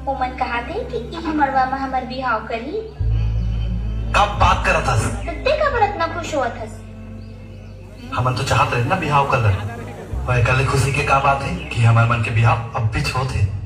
ओमन कहा थे कि ई मड़वा में हमर बिहाव करी। कब बात करत हस? ते का बड़ा इतना खुश होत हस? हमन तो चाहत रहे ना बिहाव कर ले। और कल खुशी के का बात है कि हमारे मन के बिहाव अब भी होते।